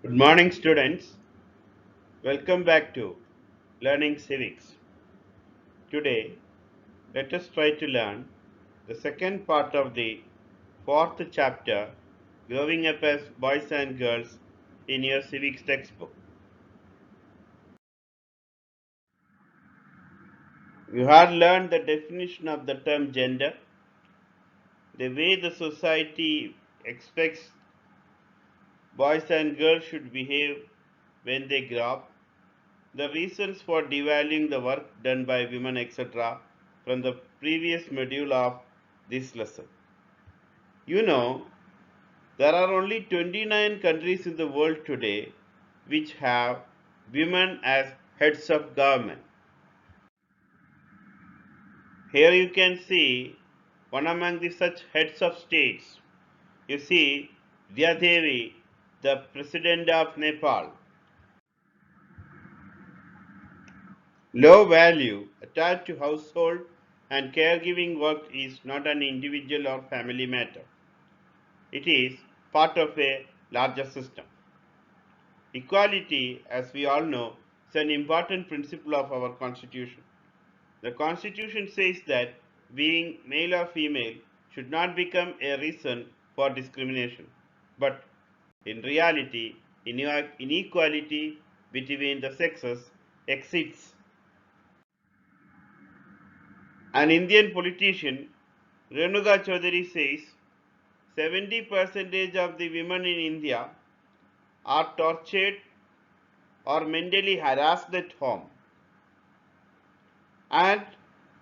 Good morning, students. Welcome back to Learning Civics. Today, let us try to learn the second part of the fourth chapter, Growing Up as Boys and Girls, in your civics textbook. You have learned the definition of the term gender, the way the society expects boys and girls should behave when they grow up, the reasons for devaluing the work done by women, etc., from the previous module of this lesson. You know, there are only 29 countries in the world today which have women as heads of government. Here you can see one among the such heads of states. You see Vidya Devi, the president of Nepal. Low value attached to household and caregiving work is not an individual or family matter. It is part of a larger system. Equality, as we all know, is an important principle of our Constitution. The Constitution says that being male or female should not become a reason for discrimination. But in reality, inequality between the sexes exists. An Indian politician, Renuka Chaudhary, says 70% of the women in India are tortured or mentally harassed at home. And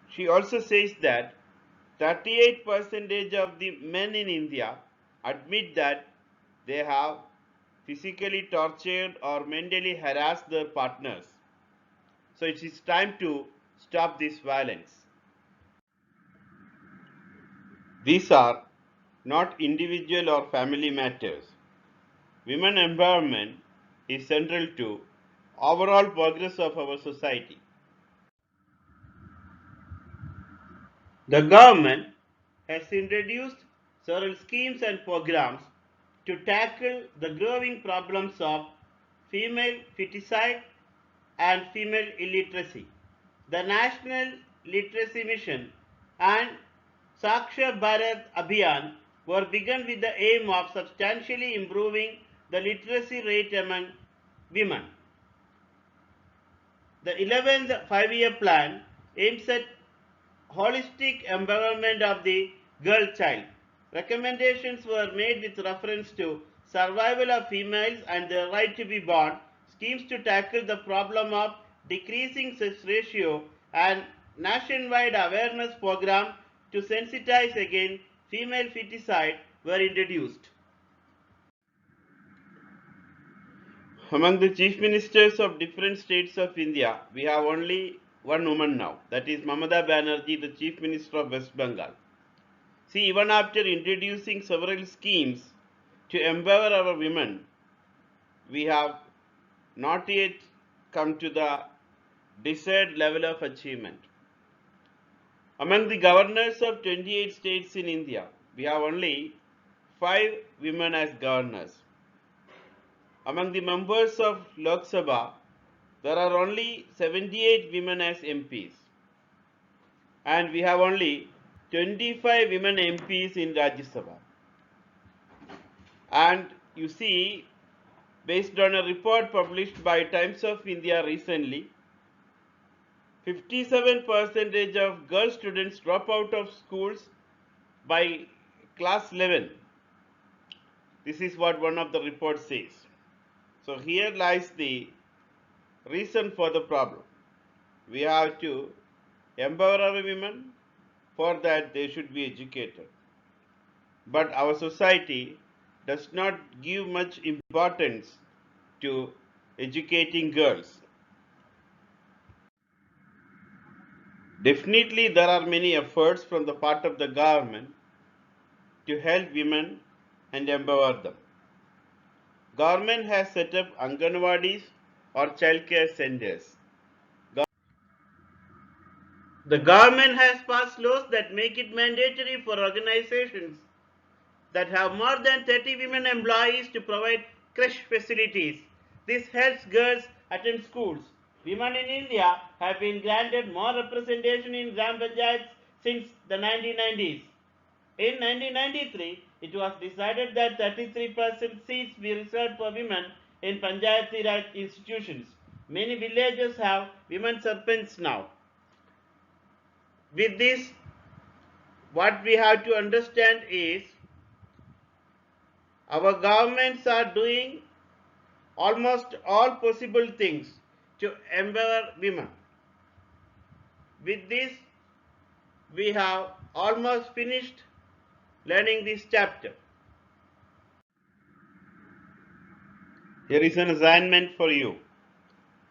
she also says that 38% of the men in India admit that they have physically tortured or mentally harassed their partners. So it is time to stop this violence. These are not individual or family matters. Women empowerment is central to overall progress of our society. The government has introduced several schemes and programs to tackle the growing problems of female feticide and female illiteracy. The National Literacy Mission and Saksha Bharat Abhiyan were begun with the aim of substantially improving the literacy rate among women. The 11th five-year plan aims at holistic empowerment of the girl child. Recommendations were made with reference to survival of females and their right to be born, schemes to tackle the problem of decreasing sex ratio, and nationwide awareness program to sensitize against female feticide were introduced. Among the chief ministers of different states of India, we have only one woman now, that is Mamata Banerjee, the chief minister of West Bengal. See, even after introducing several schemes to empower our women, we have not yet come to the desired level of achievement. Among the governors of 28 states in India, we have only 5 women as governors. Among the members of Lok Sabha, there are only 78 women as MPs. And we have only 25 women MPs in Rajya Sabha. And you see, based on a report published by Times of India recently, 57% of girl students drop out of schools by class 11. This is what one of the reports says. So here lies the reason for the problem. We have to empower our women. For that, they should be educated. But our society does not give much importance to educating girls. Definitely, there are many efforts from the part of the government to help women and empower them. Government has set up Anganwadis or childcare centers. The government has passed laws that make it mandatory for organizations that have more than 30 women employees to provide creche facilities. This helps girls attend schools. Women in India have been granted more representation in Gram Panchayats since the 1990s. In 1993, it was decided that 33% seats be reserved for women in Panchayati Raj institutions. Many villages have women sarpanchs now. With this, what we have to understand is our governments are doing almost all possible things to empower women. With this, we have almost finished learning this chapter. Here is an assignment for you.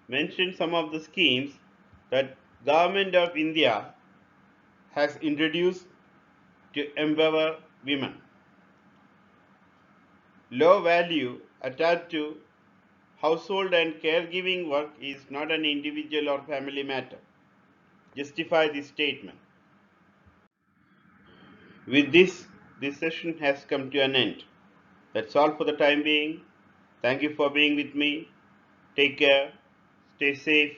Mention some of the schemes that Government of India has introduced to empower women. Low value attached to household and caregiving work is not an individual or family matter. Justify this statement. With this session has come to an end. That's all for the time being. Thank you for being with me. Take care. Stay safe.